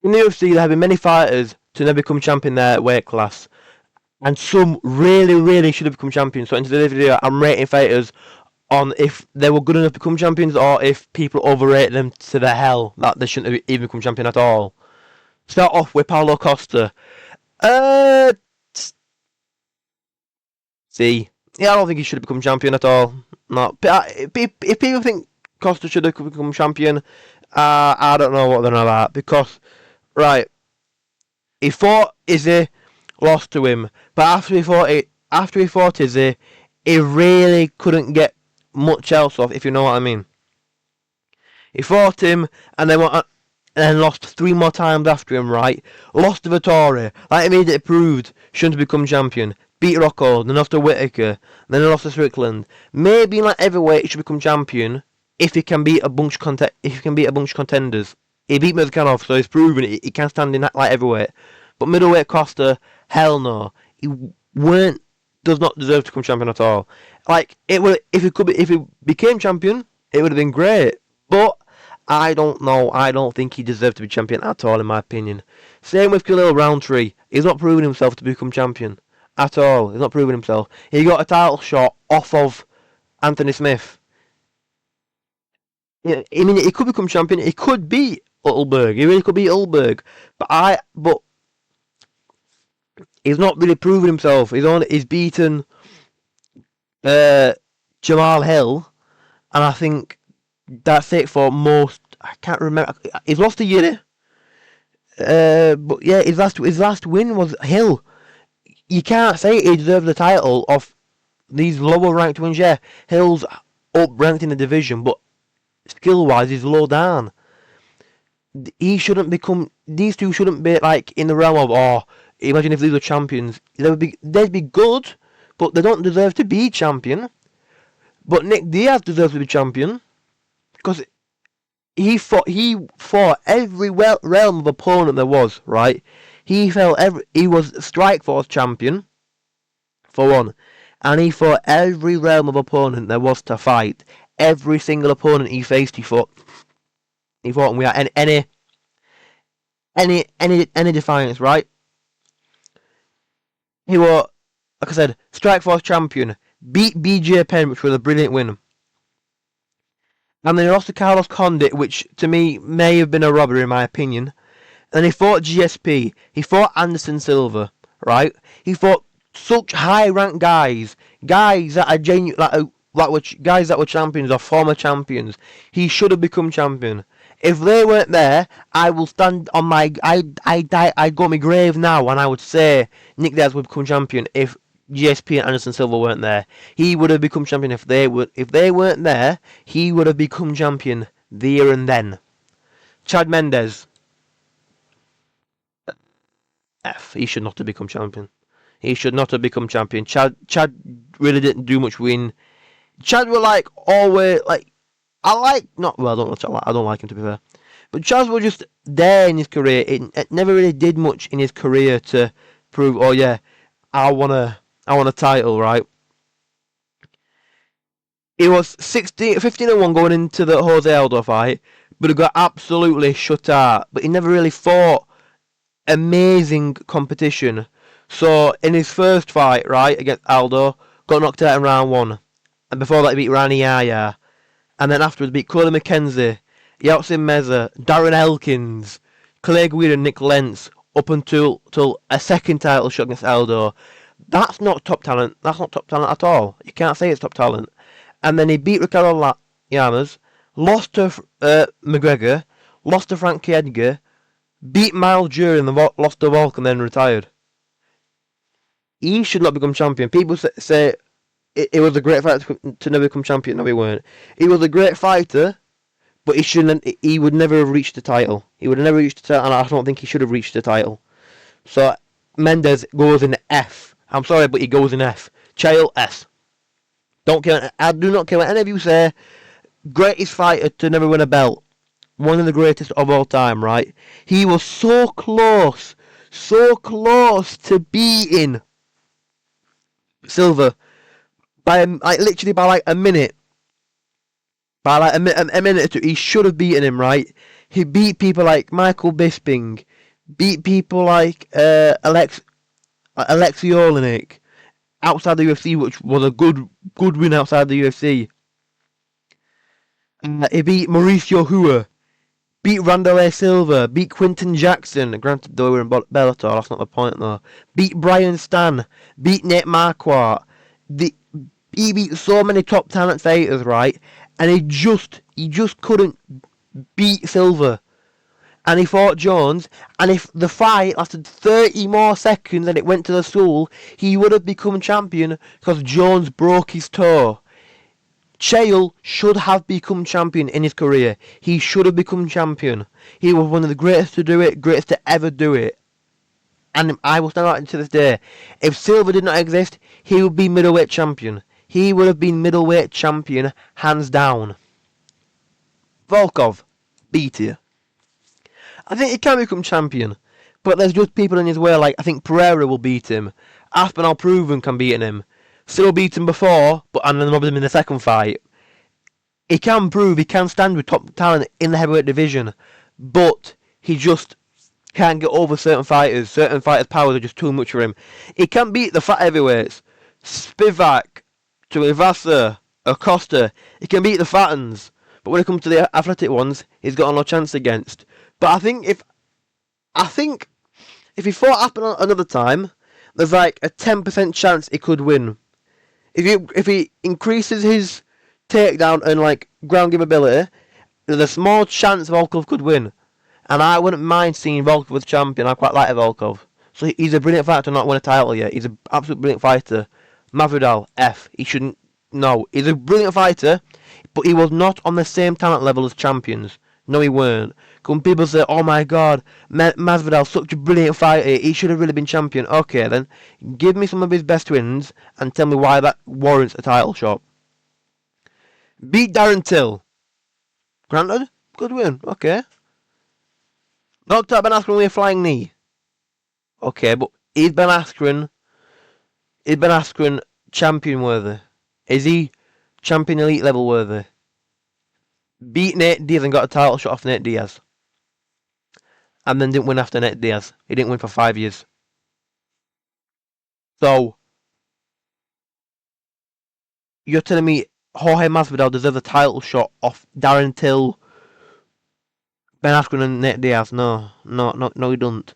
In the UFC, there have been many fighters to never become champion in their weight class, and some really, really should have become champions. So in today's video, I'm rating fighters on if they were good enough to become champions, or if people overrate them to the hell that they shouldn't have even become champion at all. Start off with Paulo Costa. See, yeah, I don't think he should have become champion at all. No, if people think Costa should have become champion, I don't know what they're on about, because right, he fought Izzy, lost to him, but after he fought Izzy, he really couldn't get much else off, if you know what I mean. He fought him and then lost 3 more times after him, right? Lost to Vittori, like immediately proved shouldn't have become champion. Beat Rocco, then lost to Whittaker, then lost to Strickland. Maybe in like heavyweight he should become champion if he can beat a bunch of contenders. He beat Mizkanov, so he's proven he can stand in that light heavyweight. But middleweight Costa, hell no. He does not deserve to become champion at all. Like if he became champion, it would have been great. But I don't know. I don't think he deserved to be champion at all, in my opinion. Same with Khalil Roundtree. He's not proven himself to become champion at all. He's not proven himself. He got a title shot off of Anthony Smith. Yeah, I mean, he could become champion. He could beat Utlberg. He really could beat Utlberg. But he's not really proven himself. He's beaten Jamal Hill, and I think that's it for most. I can't remember. He's lost to Yuri. But yeah, his last win was Hill. You can't say he deserves the title of these lower ranked wins. Yeah, Hill's up ranked in the division, but skill wise, he's low down. These two shouldn't be like in the realm of, oh, imagine if these were champions. They'd be good, but they don't deserve to be champion. But Nick Diaz deserves to be champion, because he fought every realm of opponent there was, right? He was Strikeforce champion, for one, and he fought every realm of opponent there was to fight. Every single opponent he faced, he fought him without any defiance, right? He was, like I said, Strikeforce champion, beat BJ Penn, which was a brilliant win. And then he lost to Carlos Condit, which to me may have been a robbery in my opinion. And he fought GSP. He fought Anderson Silva, right? He fought such high-ranked guys that are genuine, guys that were champions or former champions. He should have become champion. If they weren't there, I will stand on my. I'd go to my grave now, and I would say Nick Diaz would become champion if GSP and Anderson Silva weren't there. He would have become champion if they weren't there. He would have become champion there and then. Chad Mendes. He should not have become champion. He should not have become champion. Chad really didn't do much win. Chad were like always like I don't like him, to be fair. But Chad was just there in his career. It never really did much in his career to prove, oh yeah, I want a title, right? He was 15-1 going into the Jose Aldo fight, but he got absolutely shut out. But he never really fought amazing competition. So in his first fight, right, against Aldo, got knocked out in round 1. And before that he beat Rani Yaya. And then afterwards beat Cody McKenzie, Yeltsin Meza, Darren Elkins, Clay Guida and Nick Lentz, up until a second title shot against Aldo. That's not top talent. That's not top talent at all. You can't say it's top talent. And then he beat Ricardo Llamas, lost to McGregor, lost to Frankie Edgar, beat Miles Jury and lost to Volk and then retired. He should not become champion. People say it was a great fighter to never become champion. No, he weren't. He was a great fighter, but he would never have reached the title. He would have never reached the title, and I don't think he should have reached the title. So Mendes goes in F. I'm sorry, but he goes in F. Chael S. I do not care what any of you say. Greatest fighter to never win a belt. One of the greatest of all time, right? He was so close to beating Silva by literally by a minute. By a minute or two, he should have beaten him, right? He beat people like Michael Bisping. beat people like Alexei Olenek outside the UFC, which was a good win outside the UFC. He beat Mauricio Hua, beat Randall Silva, beat Quinton Jackson. Granted, though we were in Bellator, that's not the point though. Beat Brian Stan, beat Nate Marquardt. He beat so many top talent fighters, right? And he just couldn't beat Silva. And he fought Jones, and if the fight lasted 30 more seconds and it went to the stool, he would have become champion because Jones broke his toe. Chael should have become champion in his career. He should have become champion. He was one of the greatest to do it, greatest to ever do it. And I will stand out to this day. If Silva did not exist, he would be middleweight champion. He would have been middleweight champion, hands down. Volkov, beat you. I think he can become champion, but there's just people in his way. Like I think Pereira will beat him. Aspinall Proven can beat him. Still beat him before, and then robbed him in the second fight. He can prove he can stand with top talent in the heavyweight division, but he just can't get over certain fighters. Certain fighters' powers are just too much for him. He can beat the fat heavyweights. Spivak, Tuivasa, Acosta. He can beat the fat uns. But when it comes to the athletic ones, he's got no chance against. But I think if he fought Aspinall another time, there's like a 10% chance he could win. If he increases his takedown and like ground game ability, there's a small chance Volkov could win. And I wouldn't mind seeing Volkov as champion. I quite like Volkov. So he's a brilliant fighter to not win a title yet. He's an absolute brilliant fighter. Masvidal, F. He shouldn't. No, he's a brilliant fighter, but he was not on the same talent level as champions. No, he weren't. When people say, "Oh my God, Masvidal's such a brilliant fighter. He should have really been champion." Okay, then give me some of his best wins and tell me why that warrants a title shot. Beat Darren Till. Granted, good win. Okay. Knocked out Ben Askren with a flying knee. Okay, but is Ben Askren champion worthy? Is he champion elite level worthy? Beat Nate Diaz and got a title shot off Nate Diaz. And then didn't win after Nate Diaz. He didn't win for 5 years. So, you're telling me Jorge Masvidal deserves a title shot off Darren Till, Ben Askren and Nate Diaz? No, he doesn't.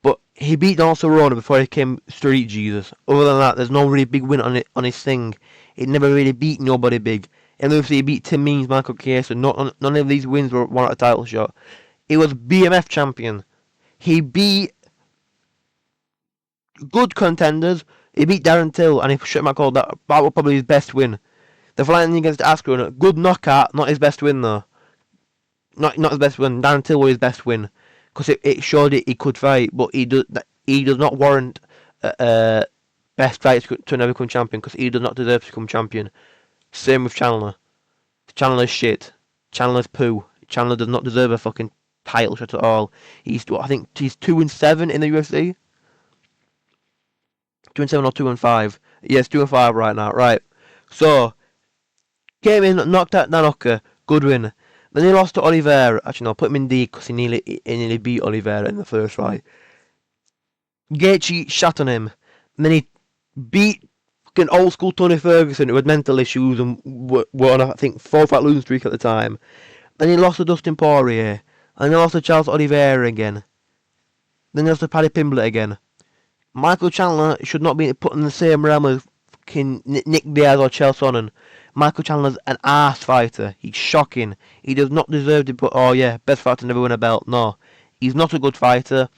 But he beat Donald Cerrone before he became Street Jesus. Other than that, there's no really big win on his thing. He never really beat nobody big. And obviously he beat Tim Means, Michael Chiesa. None of these wins were a title shot. He was BMF champion. He beat good contenders. He beat Darren Till, and he shut my call. That was probably his best win. The fighting against Askren, good knockout, not his best win though. Not his best win. Darren Till was his best win because it showed he could fight, but he does not warrant best fight to never become champion because he does not deserve to become champion. Same with Chandler. Chandler's shit. Chandler's poo. Chandler does not deserve a fucking title shot at all. I think he's 2-7 in the UFC. 2-7 or 2-5. Yes, 2-5 right now. Right. So came in, knocked out Nanoka, good win. Then he lost to Oliveira. Actually, no, put him in D because he nearly beat Oliveira in the first fight. Gaethje shot on him. And then he beat fucking old school Tony Ferguson, who had mental issues and were on a, I think, 4-fight losing streak at the time. Then he lost to Dustin Poirier. And he lost to Charles Oliveira again. Then he lost to Paddy Pimblett again. Michael Chandler should not be put in the same realm as fucking Nick Diaz or Chael Sonnen. Michael Chandler's an arse fighter. He's shocking. He does not deserve to put, oh yeah, best fighter to never win a belt. No. He's not a good fighter.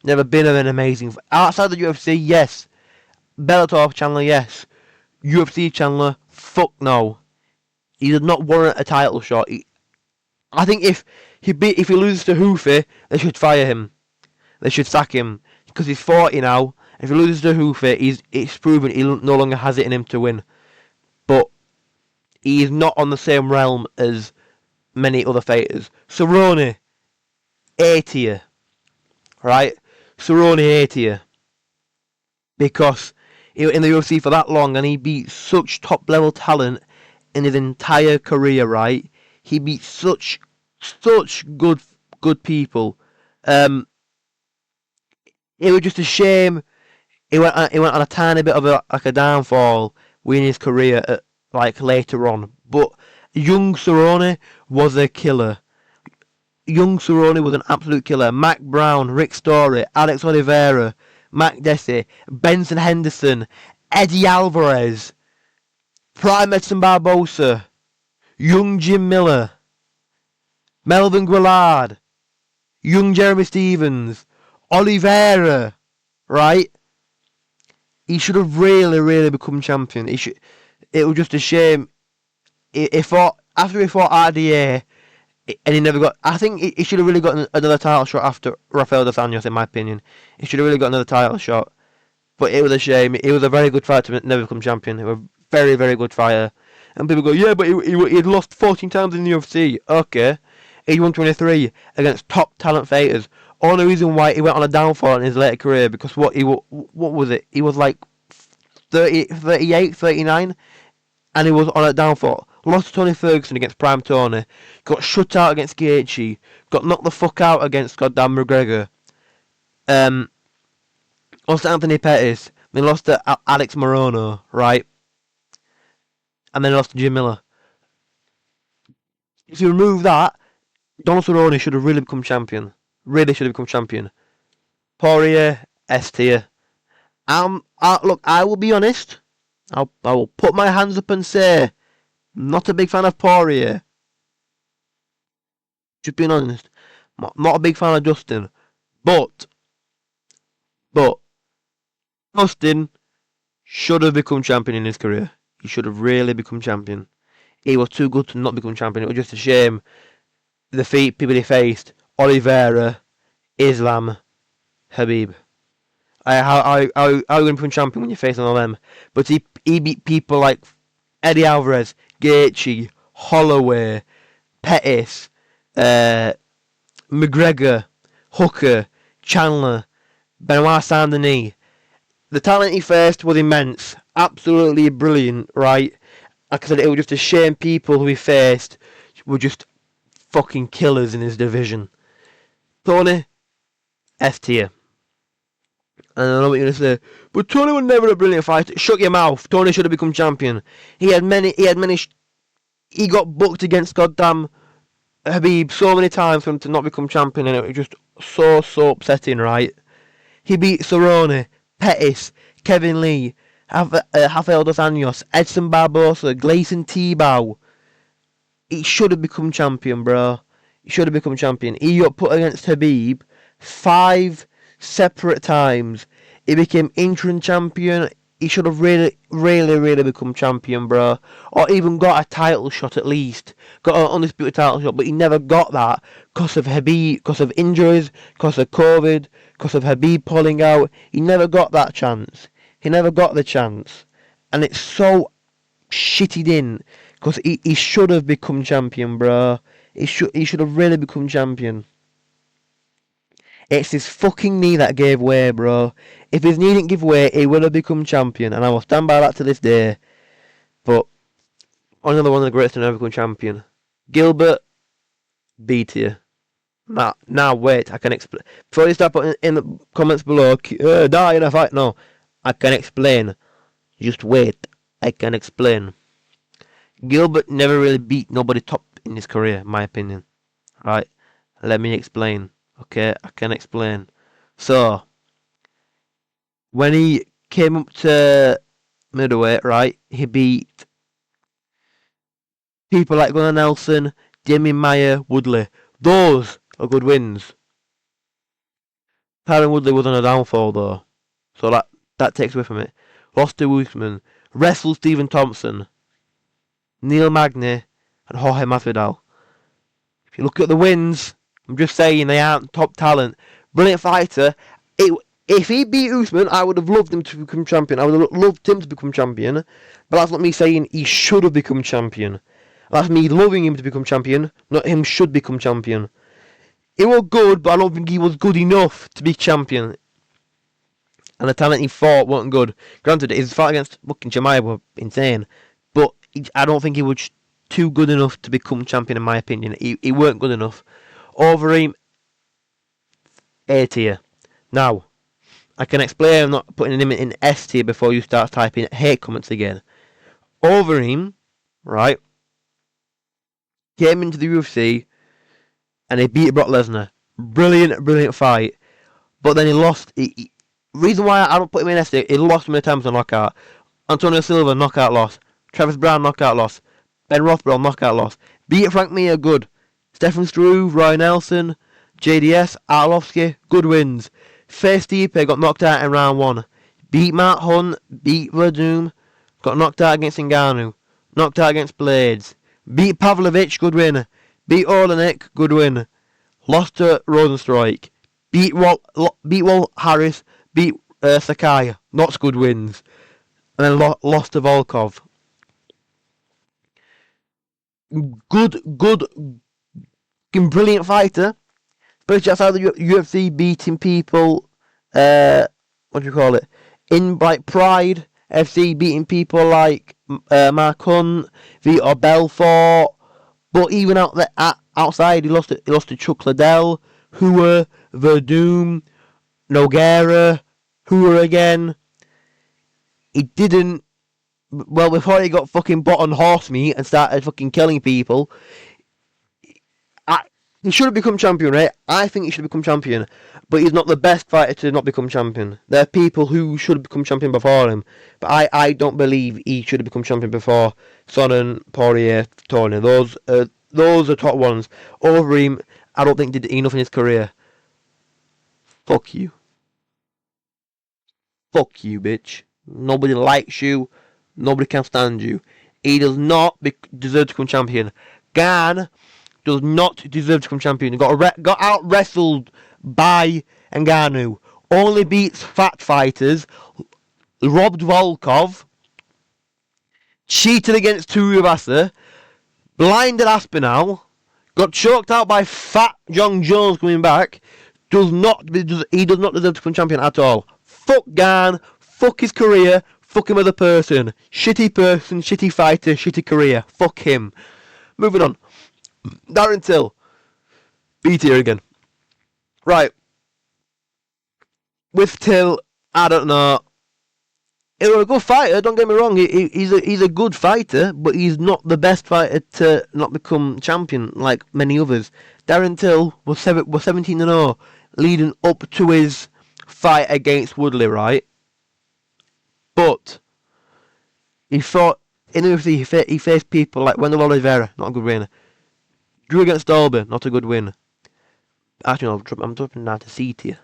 Never been an amazing... Outside the UFC, yes. Bellator Chandler, yes. UFC Chandler, fuck no. He does not warrant a title shot. I think if he loses to Hoofi, they should fire him. They should sack him. Because he's 40 now. If he loses to Hoofi, it's proven he no longer has it in him to win. But he is not on the same realm as many other fighters. Cerrone, A tier. Right? Cerrone A tier. Because he was in the UFC for that long and he beat such top level talent in his entire career, right? He beat such good people. It was just a shame. He went on a tiny bit of a downfall in his career like later on. But young Cerrone was a killer. Young Cerrone was an absolute killer. Mac Brown, Rick Story, Alex Oliveira, Mac Desi, Benson Henderson, Eddie Alvarez, Prime Edson Barbosa, young Jim Miller, Melvin Guillard, young Jeremy Stevens, Oliveira, right? He should have really, really become champion. It was just a shame. After he fought RDA, and he never got. I think he should have really got another title shot after Rafael dos Anjos, in my opinion. He should have really got another title shot. But it was a shame. He was a very good fighter to never become champion. He was a very, very good fighter. And people go, yeah, but he'd lost 14 times in the UFC. Okay. He won 23 against top talent fighters. Only reason why he went on a downfall in his later career because what was it? He was like 30, 38, 39, and he was on a downfall. Lost to Tony Ferguson against Prime Tony. Got shut out against Gaethje. Got knocked the fuck out against goddamn McGregor. Lost to Anthony Pettis. Then lost to Alex Morono, right? And then lost to Jim Miller. If you remove that, Donald Cerrone should have really become champion. Really should have become champion. Poirier, S tier. Look, I will be honest. I will put my hands up and say, not a big fan of Poirier. Just being honest. Not a big fan of Dustin. But Dustin should have become champion in his career. He should have really become champion. He was too good to not become champion. It was just a shame. The people he faced: Oliveira, Islam, Habib. How are you going to become champion when you're facing all them? But he beat people like Eddie Alvarez, Gaethje, Holloway, Pettis, McGregor, Hooker, Chandler, Benoit Saint-Denis. The talent he faced was immense. Absolutely brilliant, right? Like I said, it was just a shame people who he faced were just fucking killers in his division. Tony, S tier. And I know what you're going to say, but Tony was never a brilliant fighter. Shut your mouth. Tony should have become champion. He got booked against goddamn Habib so many times for him to not become champion, and it was just so upsetting, right? He beat Cerrone, Pettis, Kevin Lee, Rafael dos Anjos, Edson Barbosa, Gleison Tebow. He should have become champion, bro. He should have become champion. He got put against Habib 5 separate times. He became interim champion. He should have really become champion, bro. Or even got a title shot at least. Got an undisputed title shot, but he never got that because of Habib, because of injuries, because of COVID, because of Habib pulling out. He never got that chance. He never got the chance. And it's so shitted in because he should have become champion, bro. He should have really become champion. It's his fucking knee that gave way, bro. If his knee didn't give way, he would have become champion, and I will stand by that to this day. But another one of the greatest to never become champion. Gilbert, B tier. Now wait, I can explain. Before you start putting in the comments below, die in a fight. No, I can explain. Just wait, I can explain. Gilbert never really beat nobody top in his career, in my opinion. Right? Let me explain. Okay, I can explain. So, when he came up to middleweight, right, he beat people like Gunnar Nelson, Damien Maia, Woodley. Those are good wins. Tyron Woodley was on a downfall though, so that takes away from it. Lost to Usman, wrestled Stephen Thompson, Neil Magny, and Jorge Masvidal. If you look at the wins, I'm just saying they aren't top talent. Brilliant fighter. If he beat Usman, I would have loved him to become champion. I would have loved him to become champion. But that's not me saying he should have become champion. That's me loving him to become champion, not him should become champion. He was good, but I don't think he was good enough to be champion. And the talent he fought wasn't good. Granted, his fight against fucking Chimaev was insane. But I don't think he was too good enough to become champion, in my opinion. He weren't good enough. Overeem, A tier. Now, I can explain. I'm not putting him in S tier before you start typing hate comments again. Overeem, right, came into the UFC and he beat Brock Lesnar. Brilliant fight. But then he lost. Reason why I don't put him in S tier, he lost many times on knockout. Antonio Silva, knockout loss. Travis Brown, knockout loss. Ben Rothwell, knockout loss. Beat Frank Mir, good. Stephen Struve, Roy Nelson, JDS, Arlovsky, good wins. Faced Stipe, got knocked out in round 1. Beat Matt Hunt, beat Verdum, got knocked out against Ngannou. Knocked out against Blades. Beat Pavlovich, good win. Beat Olenek, good win. Lost to Rosenstrike. Beat Walt Harris, beat Sakai. Not good wins. And then lost to Volkov. Good, brilliant fighter. Especially outside the UFC, beating people, what do you call it? In like Pride FC, beating people like Mark Hunt, Vitor Belfort. But even outside, he lost to Chuck Liddell, Hoover, Verdum, Nogueira, Hoover again. He didn't. Well, before he got fucking bought on horse meat and started fucking killing people, he should have become champion, right? I think he should have become champion, but he's not the best fighter to not become champion. There are people who should have become champion before him, but I don't believe he should have become champion before Sonnen, Poirier, Tony. Those are top ones. Overeem, I don't think did enough in his career. Fuck you. Fuck you, bitch. Nobody likes you. Nobody can stand you. He does not deserve to become champion. Gan does not deserve to become champion. He got out wrestled by Ngannou. Only beats fat fighters. Robbed Volkov. Cheated against Tuivasa. Blinded Aspinall. Got choked out by fat John Jones coming back. He does not deserve to become champion at all. Fuck Gan. Fuck his career. Fuck him as a person. Shitty fighter, shitty career. Fuck him. Moving on. Darren Till. B tier again. Right. With Till, I don't know. He was a good fighter, don't get me wrong. He's a good fighter, but he's not the best fighter to not become champion like many others. Darren Till was 17-0, leading up to his fight against Woodley, right? But he fought in the UFC. He faced people like Wendell Oliveira, not a good win. Drew against Dolby, not a good win. Actually, no, I'm dropping down to C tier.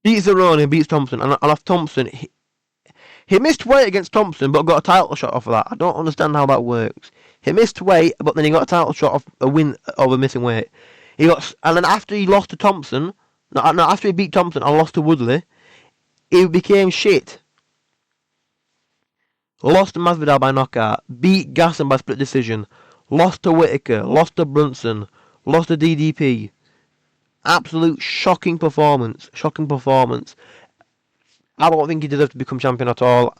Beats Cerrone, beats Thompson, and off Thompson, he missed weight against Thompson, but got a title shot off of that. I don't understand how that works. He missed weight, but then he got a title shot off a win over missing weight. And then after he lost to Thompson, after he beat Thompson and lost to Woodley, he became shit. Lost to Masvidal by knockout, beat Gasson by split decision, lost to Whitaker, lost to Brunson, lost to DDP. Absolute shocking performance. I don't think he deserved to become champion at all.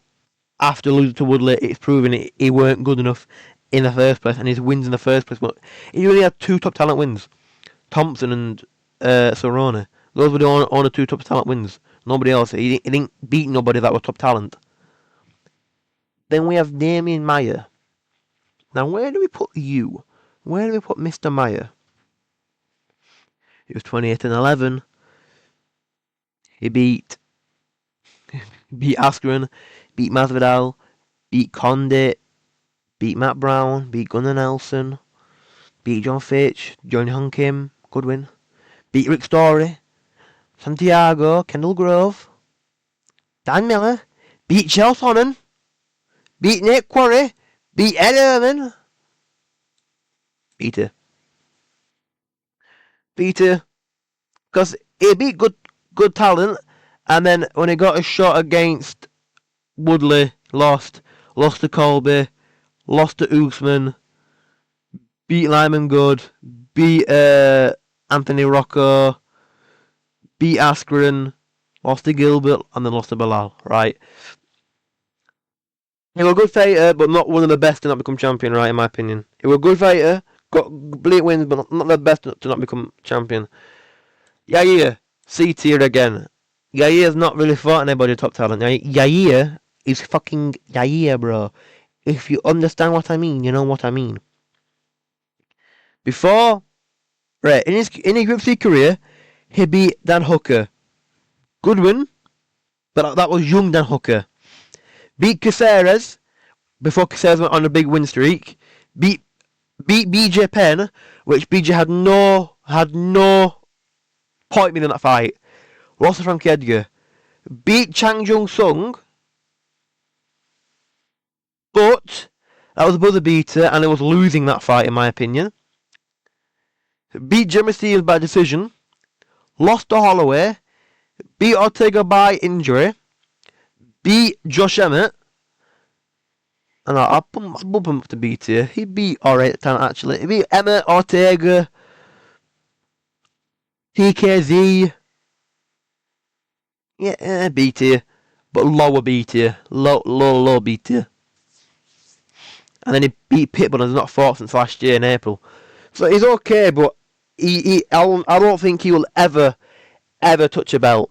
After losing to Woodley, it's proven he weren't good enough in the first place, and his wins in the first place. But he only had 2 top talent wins, Thompson and Cerrone. Those were the only 2 top talent wins. Nobody else. He didn't beat nobody that was top talent. Then we have Damian Maia. Now, where do we put you? Where do we put Mr. Maia? He was 28-11. He beat Askren, beat Masvidal, beat Condit, beat Matt Brown, beat Gunnar Nelson, beat John Fitch, John Hung Kim, good win. Beat Rick Story, Santiago, Kendall Grove, Dan Miller, beat Chael Sonnen, beat Nick Quarry, beat Ed Herman. Peter. Because he beat good talent, and then when he got a shot against Woodley, lost to Colby, lost to Usman, beat Lyman Good, beat Anthony Rocco, beat Askren, lost to Gilbert, and then lost to Bilal, right? He was a good fighter, but not one of the best to not become champion, right, in my opinion. He was a good fighter, got brilliant wins, but not the best to not become champion. Yeah, C tier again. Yair's not really fought anybody top talent. Yair is fucking Yair, bro. If you understand what I mean, you know what I mean. Before, right, in his UFC career, he beat Dan Hooker. Good win, but that was young Dan Hooker. Beat Caceres before Caceres went on a big win streak. Beat BJ Penn, which BJ had no point in that fight. Lost to Frankie Edgar. Beat Chang Jung Sung, but that was a buzzer beater and it was losing that fight in my opinion. Beat Jeremy Stephens by decision. Lost to Holloway. Beat Ortega by injury. Beat Josh Emmett. And I'll bump him up to B tier. He beat alright at the time actually. He beat Emmett, Ortega, TKZ. Yeah, B tier. But lower B tier. Low B tier. And then he beat Pitbull and has not fought since last year in April. So he's okay, but I don't think he will ever touch a belt.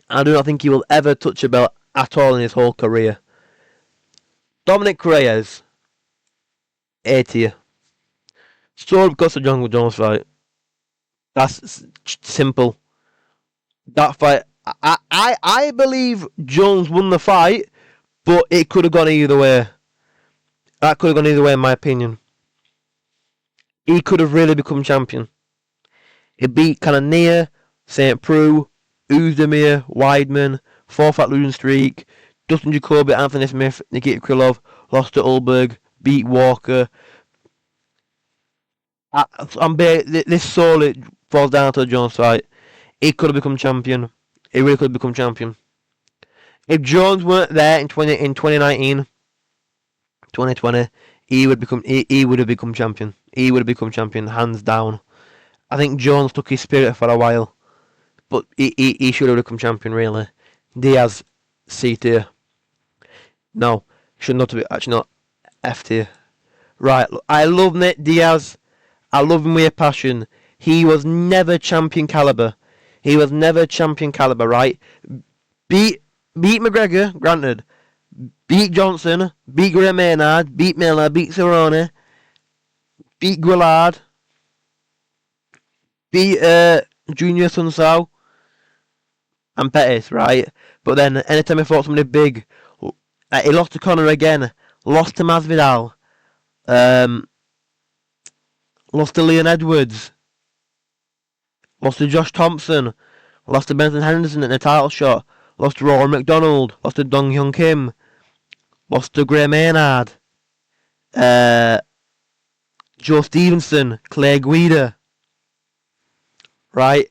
I do not think he will ever touch a belt at all in his whole career. Dominic Reyes, A tier. So because of Jungle Jones fight. That's simple. That fight, I believe Jones won the fight, but it could have gone either way. That could have gone either way in my opinion. He could have really become champion. He beat Cannonier, St. Preux, Uzdemir, Weidman, 4-fight losing streak, Dustin Jacoby, Anthony Smith, Nikita Krylov, lost to Ulberg, beat Walker. This solely falls down to the Jones fight. He could have become champion. He really could have become champion. If Jones weren't there in 2019, 2020, he would have become champion. He would have become champion, hands down. I think Jones took his spirit for a while, but he should have become champion, really. Diaz, C tier. No, should not be, actually not, F tier. Right, I love Nate Diaz. I love him with a passion. He was never champion caliber. Right? Beat McGregor, granted. Beat Johnson, beat Gray Maynard, beat Miller, beat Cerrone, beat Guillard, beat Junior Sunsao and Pettis, right? But then anytime he fought somebody big, he lost to Conor again, lost to Masvidal, lost to Leon Edwards, lost to Josh Thompson, lost to Benson Henderson in a title shot, lost to Rory McDonald, lost to Dong Hyun Kim, lost to Gray Maynard, Joe Stevenson, Clay Guida. Right?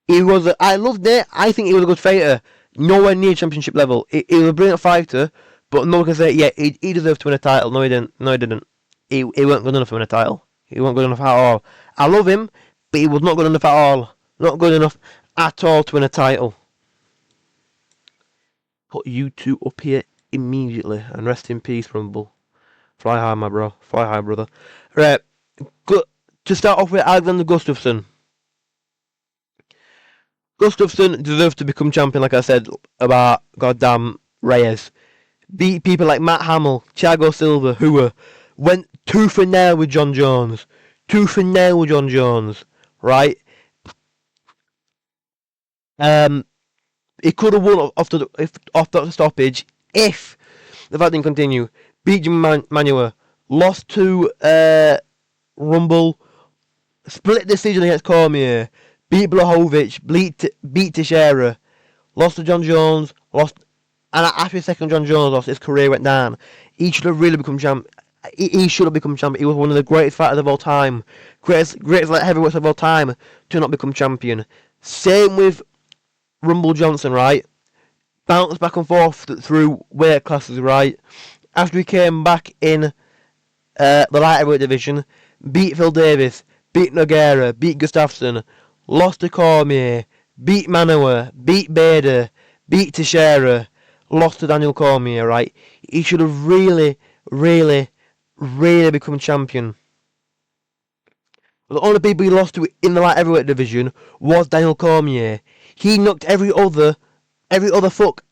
I loved it. I think he was a good fighter. Nowhere near championship level. He was a brilliant fighter, but no one can say, yeah, he deserved to win a title. No, he didn't. He weren't good enough to win a title. He weren't good enough at all. I love him, but he was not good enough at all. Not good enough at all to win a title. Put you two up here immediately, and rest in peace, Rumble. Fly high, my bro. Fly high, brother. Right. Good. To start off with, Alexander Gustafsson. Gustafsson deserves to become champion, like I said about goddamn Reyes. Beat people like Matt Hamill, Thiago Silva, who went tooth and nail with John Jones. Right? He could have won off the stoppage if the fight didn't continue. Beat Jim Manuel, lost to Rumble, split decision against Cormier, beat Blachowicz, beat Teixeira, lost to John Jones, and after his second John Jones lost, his career went down. He should have really become champ. He should have become champion. He was one of the greatest fighters of all time, greatest light heavyweights of all time to not become champion. Same with Rumble Johnson, right? Bounced back and forth through weight classes, right? After he came back in the light heavyweight division, beat Phil Davis, beat Nogueira, beat Gustafsson, lost to Cormier, beat Manuel, beat Bader, beat Teixeira, lost to Daniel Cormier, right? He should have really become champion. The only people he lost to in the light heavyweight division was Daniel Cormier. He knocked every other fuck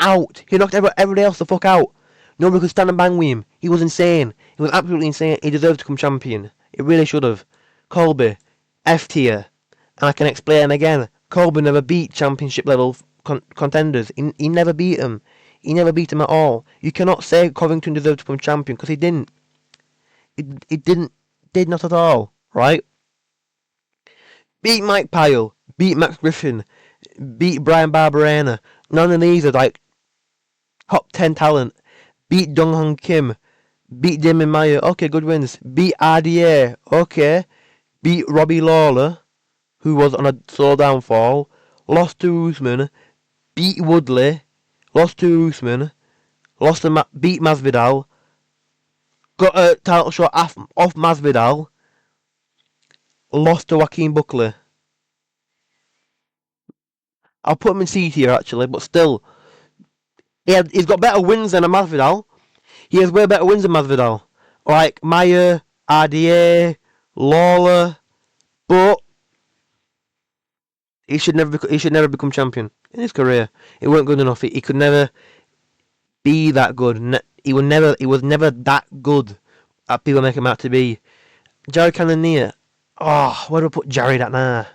out. He knocked everybody else the fuck out. Nobody could stand and bang with him. He was insane. He was absolutely insane. He deserved to become champion. It really should have. Colby, F tier. And I can explain again. Colby never beat championship level contenders. He never beat them. He never beat them at all. You cannot say Covington deserved to become champion because he didn't. He did not at all. Right? Beat Mike Pyle. Beat Max Griffin. Beat Brian Barberena. None of these are like top 10 talent. Beat Dong Hong Kim. Beat Damon Meyer. Okay, good wins. Beat RDA. Okay. Beat Robbie Lawler, who was on a slow downfall. Lost to Usman. Beat Woodley. Lost to Usman. Beat Masvidal. Got a title shot off Masvidal. Lost to Joaquin Buckley. I'll put him in C tier actually, but still. He's got better wins than a Masvidal. He has way better wins than Masvidal. Like Meyer, RDA, Lawler, but he should never become champion in his career. It weren't good enough. He could never be that good. He was never that good that people make him out to be. Jared Cannonier. Oh, where do I put Jared at now?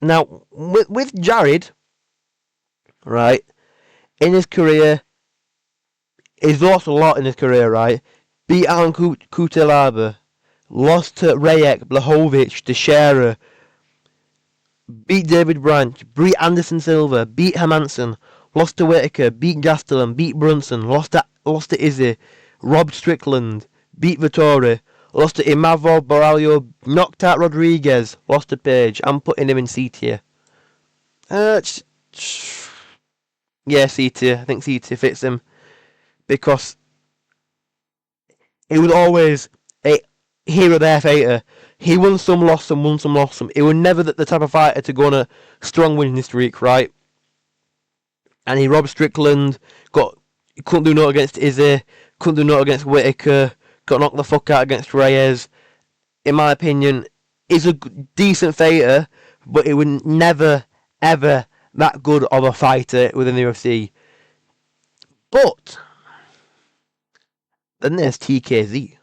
Now, with Jared, right, in his career, he's lost a lot in his career, right? Beat Alan Kutelaba, lost to Rayek, Blachowicz, Teixeira, beat David Branch, beat Anderson Silva, beat Hermanson, lost to Whitaker, beat Gastelum, beat Brunson, lost to Izzy, robbed Strickland, beat Vittori, lost to Imavo Borralho, knocked out Rodriguez, lost to Page. I'm putting him in C tier. Yeah, C tier. I think C tier fits him because he was always a here or there fighter. He won some, lost some, won some, lost some. He was never the type of fighter to go on a strong winning streak, right? And he robbed Strickland, couldn't do nothing against Izzy, couldn't do nothing against Whitaker, got knocked the fuck out against Reyes. In my opinion, he's a decent fighter, but he was never, ever that good of a fighter within the UFC. But then there's TKZ.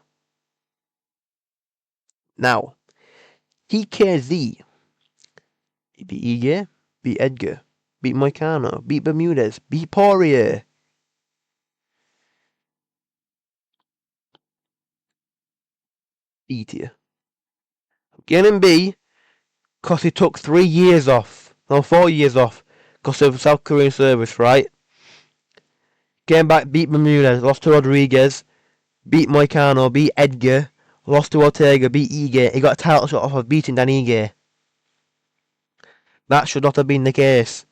Now, TKZ, he beat Ige, beat Edgar, beat Moicano, beat Bermudez, beat Poirier. B tier. Getting B, because he took 3 years off. No, 4 years off. Because of South Korean service, right? Came back, beat Bermudez, lost to Rodriguez, beat Moicano, beat Edgar, lost to Ortega, beat Ige. He got a title shot off of beating Dan Ige. That should not have been the case.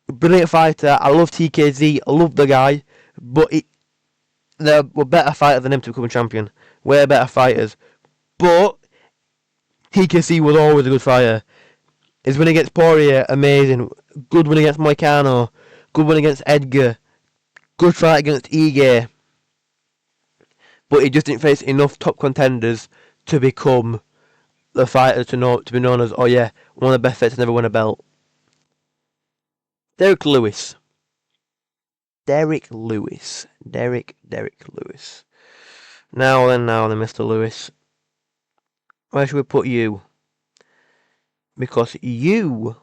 Brilliant fighter. I love TKZ. I love the guy. But there were better fighters than him to become a champion. Way better fighters. But TKC was always a good fighter. His win against Poirier, amazing. Good win against Moicano. Good win against Edgar. Good fight against Ige. But he just didn't face enough top contenders to become the fighter to be known as, oh yeah, one of the best fighters to never win a belt. Derek Lewis. Now then, Mr. Lewis. Where should we put you? Because you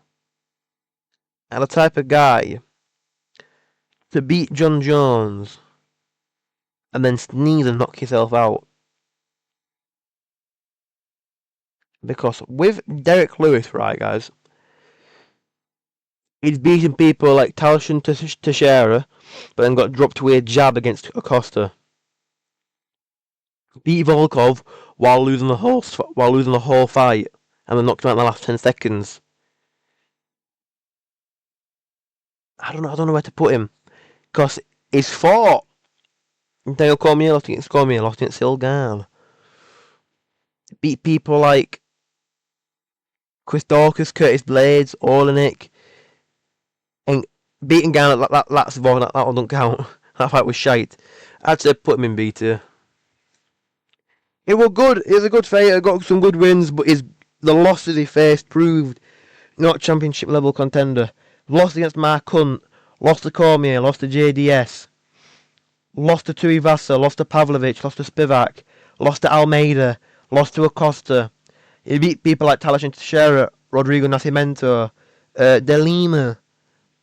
are the type of guy to beat John Jones and then sneeze and knock yourself out. Because with Derek Lewis, right, guys, he's beating people like Talshin Teixeira, but then got dropped with a jab against Acosta. Beat Volkov while losing the whole fight, and then knocked him out in the last 10 seconds. I don't know where to put him, because he's fought Daniel Cormier, lost against Cormier, lost against Silgan. Beat people like Chris Dawkins, Curtis Blades, Olenek, and beating Garner, that's wrong, that one don't count. That fight was shite. I'd say put him in B tier. It was good. He was a good fighter. Got some good wins, but the losses he faced proved not championship level contender. Lost against Mark Hunt. Lost to Cormier. Lost to JDS. Lost to Tuivasa. Lost to Pavlovich. Lost to Spivak. Lost to Almeida. Lost to Acosta. He beat people like Talashin Teixeira, Rodrigo Nascimento, De Lima,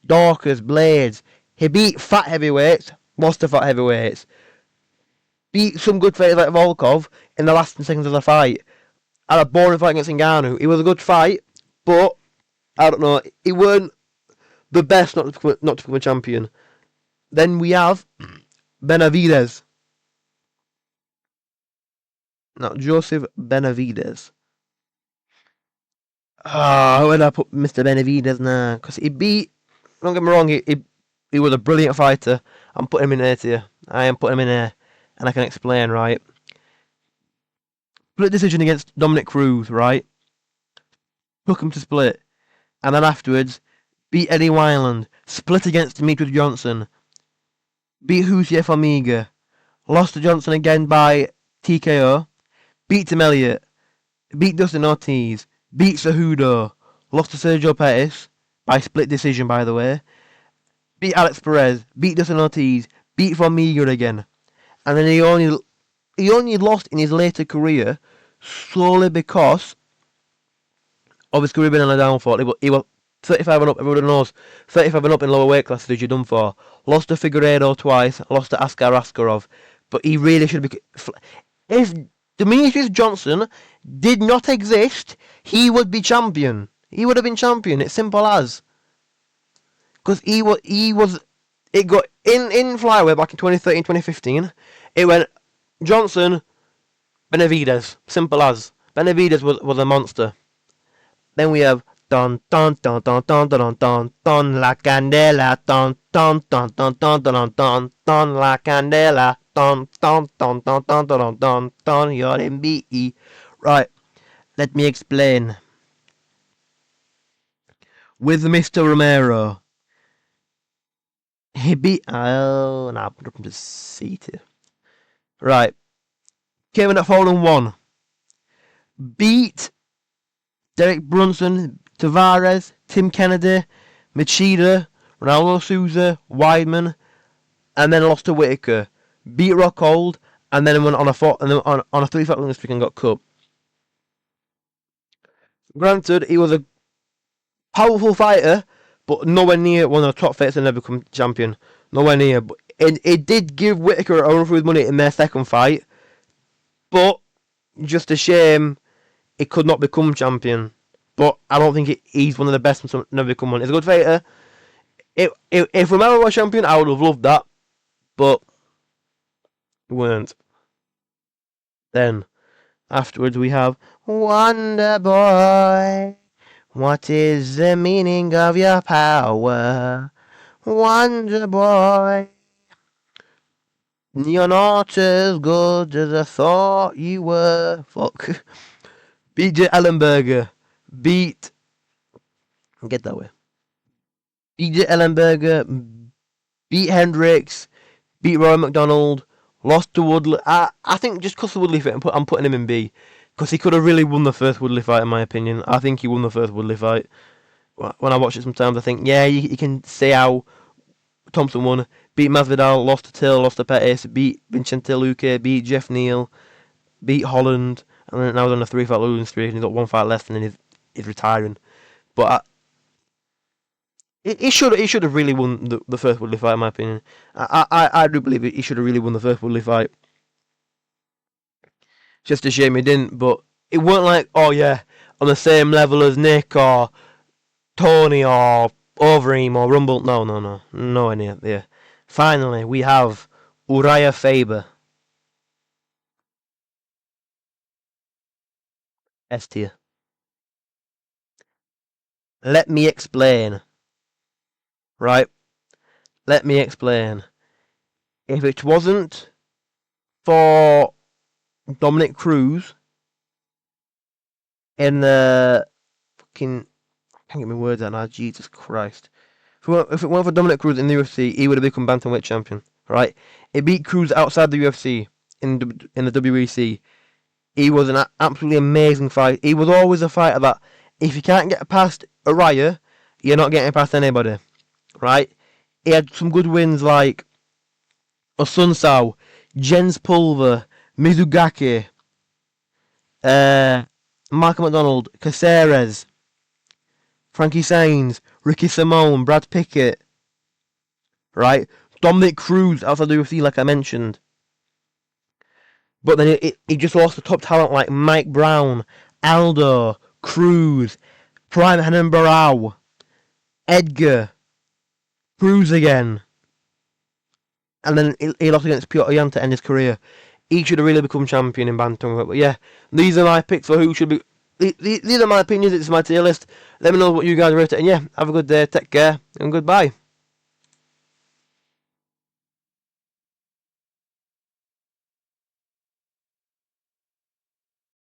Dorcas, Blades. He beat fat heavyweights. Lost to fat heavyweights. Beat some good fighters like Volkov in the last 10 seconds of the fight. Had a boring fight against Ngannou. It was a good fight, but I don't know. He weren't the best not to become a champion. Then we have Benavidez. No, Joseph Benavidez. Where did I put Mr. Benavidez now? Because he beat. Don't get me wrong. He was a brilliant fighter. I'm putting him in there to you. I am putting him in there, and I can explain, right? Split decision against Dominic Cruz, right? Took him to split. And then afterwards, beat Eddie Wineland. Split against Demetrius Johnson. Beat Hussein Formiga. Lost to Johnson again by TKO. Beat Tim Elliott. Beat Dustin Ortiz. Beat Cejudo. Lost to Sergio Pettis. By split decision, by the way. Beat Alex Perez. Beat Dustin Ortiz. Beat Formiga again. And then he only lost in his later career solely because of his career being on a downfall. He was 35 and up, everyone knows. 35 and up in lower weight classes, you're done for. Lost to Figueiredo twice, lost to Askar Askarov. But he really should be. If Demetrius Johnson did not exist, he would be champion. He would have been champion. It's simple as. Because he was. It got in flyweight back in 2013, 2015. It went Johnson, Benavidez. Simple as. Benavidez was a monster. Then we have Don Don Don Don Don Don Don Don La Candela Don Don Don Don Don Don Don Don La Candela Don Don Don Don Don Don Don Don You're in BE. Right, let me explain. With Mr. Romero, he beat. Oh, nah, put him to seated. Right, came in at 4-1. Beat Derek Brunson, Tavares, Tim Kennedy, Machida, Ronaldo Souza, Weidman, and then lost to Whitaker. Beat Rockhold, and then went on a 3-fight winning streak and got cut. Granted, he was a powerful fighter, but nowhere near one of the top fighters to never become champion. Nowhere near. But it did give Whitaker a run for his money in their second fight, but just a shame he could not become champion. But I don't think he's one of the best to never become one. He's a good fighter. If Romero was champion, I would have loved that. But he weren't. Then, afterwards, we have Wonder Boy. What is the meaning of your power? Wonder Boy. You're not as good as I thought you were. Fuck. BJ Ellenberger. Beat. Get that way. BJ Ellenberger. Beat Hendricks. Beat Roy McDonald. Lost to Woodley. I think just because of Woodley fight, I'm putting him in B. Because he could have really won the first Woodley fight, in my opinion. I think he won the first Woodley fight. When I watch it sometimes, I think, yeah, you can see how Thompson won. Beat Masvidal, lost to Till, lost to Pettis, beat Vicente Luque, beat Jeff Neal, beat Holland, and then now he's on a 3-fight losing streak, and he's got 1 fight left, and then he's retiring. But he should have really won the first Woodley fight, in my opinion. I do believe he should have really won the first Woodley fight. Just a shame he didn't, but it weren't like, oh yeah, on the same level as Nick or Tony or Overeem or Rumble. No, nowhere near there. Finally, we have Uriah Faber. S tier. Let me explain. Right? Let me explain. If it wasn't for Dominic Cruz in the fucking... I can't get my words out now, Jesus Christ. If it weren't for Dominic Cruz in the UFC, he would have become bantamweight champion. Right? He beat Cruz outside the UFC in the WEC. he was an absolutely amazing fight. He was always a fighter that if you can't get past Araya, you're not getting past anybody, right? He had some good wins like Osunsao, Jens Pulver, Mizugaki, Michael McDonald, Caceres, Frankie Sainz, Ricky Simone, Brad Pickett, right? Dominic Cruz outside the UFC, like I mentioned. But then he just lost to top talent like Mike Brown, Aldo, Cruz, Prime Hanan Barrow, Edgar, Cruz again. And then he lost against Piotr Jan to end his career. He should have really become champion in bantamweight. But yeah, these are my picks for who should be. These are my opinions. It's my tier list. Let me know what you guys rate it. And yeah, have a good day. Take care and goodbye.